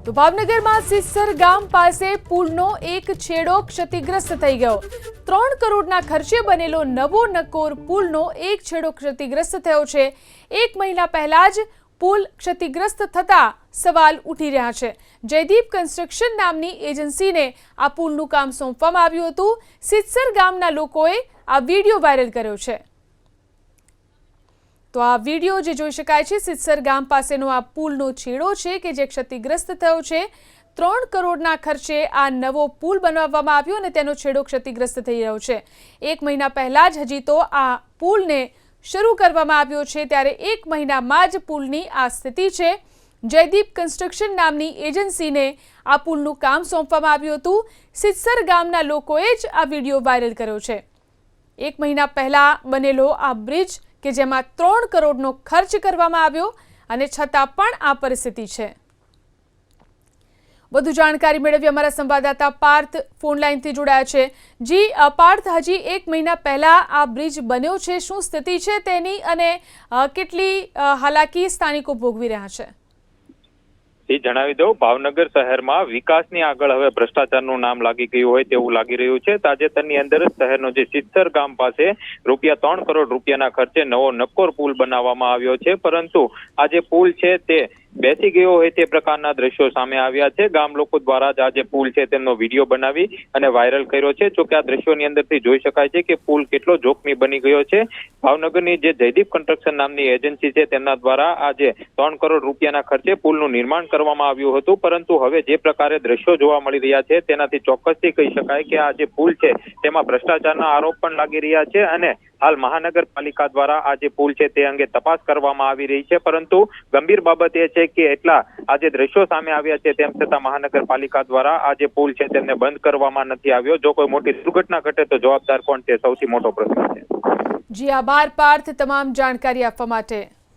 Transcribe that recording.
તો ભાવનગરમાં સિસ્સર ગામ પાસે પુલનો એક છેડો ક્ષતિગ્રસ્ત થઈ ગયો। 3 કરોડના ખર્ચે બનેલો નવો નકોર પુલનો એક છેડો ક્ષતિગ્રસ્ત થયો છે। 1 મહિના પહેલા જ પુલ ક્ષતિગ્રસ્ત થતા સવાલ ઉઠી રહ્યા છે। જયદીપ કન્સ્ટ્રક્શન નામની એજન્સીને આ પુલનું કામ સોંપવામાં આવ્યું હતું। સિસ્સર ગામના લોકોએ આ વિડીયો વાયરલ કર્યો છે। તો આ વિડીયો જે જોઈ શકાય છે, સિસ્સર ગામ પાસેનો આ પુલનો છેડો છે કે જે ક્ષતિગ્રસ્ત થયો છે। 3 કરોડના ખર્ચે આ નવો પુલ બનાવવામાં આવ્યો અને તેનો છેડો ક્ષતિગ્રસ્ત થઈ રહ્યો છે। 1 મહિના પહેલા જ હજી તો આ પુલને શરૂ કરવામાં આવ્યો છે, ત્યારે 1 મહિનામાં જ પુલની આ સ્થિતિ છે। જયદીપ કન્સ્ટ્રક્શન નામની એજન્સીને આ પુલનું કામ સોંપવામાં આવ્યું હતું। સિસ્સર ગામના લોકોએ જ આ વિડીયો વાયરલ કર્યો છે। 1 મહિના પહેલા બનેલો આ બ્રિજ કે જેમાં 3 કરોડનો ખર્ચ કરવામાં આવ્યો અને છતાં પણ આ પરિસ્થિતિ છે। વધુ જાણકારી મેળવી અમારા સંવાદદાતા પાર્થ ફોન લાઈનથી જોડાયા છે। જી પાર્થ, હજી 1 મહિના પહેલા આ બ્રિજ બન્યો છે, શું સ્થિતિ છે તેની અને કેટલી હાલાકી સ્થાનિકો ભોગવી રહ્યા છે? જણાવી દઉં, ભાવનગર શહેરમાં વિકાસની આગળ હવે ભ્રષ્ટાચારનું નામ લાગી ગયું હોય તેવું લાગી રહ્યું છે। તાજેતરની અંદર શહેરનો જે સિસ્સર ગામ પાસે ₹3 કરોડ રૂપિયાના ખર્ચે નવો નક્કોર પુલ બનાવવામાં આવ્યો છે, પરંતુ આ જે પુલ છે તે બેસી ગયો હોય તે પ્રકારના દ્રશ્યો સામે આવ્યા છે। ગામ લોકો દ્વારા જ આ જે પુલ છે તેમનો વિડીયો બનાવી અને વાયરલ કર્યો છે। જોકે આ દ્રશ્યોની અંદરથી જોઈ શકાય છે કે પુલ કેટલો જોખમી બની ગયો છે। ભાવનગરની જે જયદીપ કન્સ્ટ્રક્શન નામની એજન્સી છે તેમના દ્વારા આ જે 3 કરોડ રૂપિયાના ખર્ચે પુલનું નિર્માણ કરવામાં આવ્યું હતું, પરંતુ હવે જે પ્રકારે દ્રશ્યો જોવા મળી રહ્યા છે તેનાથી ચોક્કસથી કહી શકાય કે આ જે પુલ છે તેમાં ભ્રષ્ટાચારના આરોપ પણ લાગી રહ્યા છે અને હાલ મહાનગરપાલિકા દ્વારા આ જે પુલ છે તે અંગે તપાસ કરવામાં આવી રહી છે। પરંતુ ગંભીર બાબત એ છે કે એટલા આ જે દ્રશ્યો સામે આવ્યા છે તેમ છતાં મહાનગરપાલિકા દ્વારા આ જે પુલ છે તેમને બંધ કરવામાં નથી આવ્યો। જો કોઈ મોટી દુર્ઘટના ઘટે તો જવાબદાર કોણ તે સૌથી મોટો પ્રશ્ન છે। જી આભાર પાર્થ તમામ જાણકારી આપવા માટે।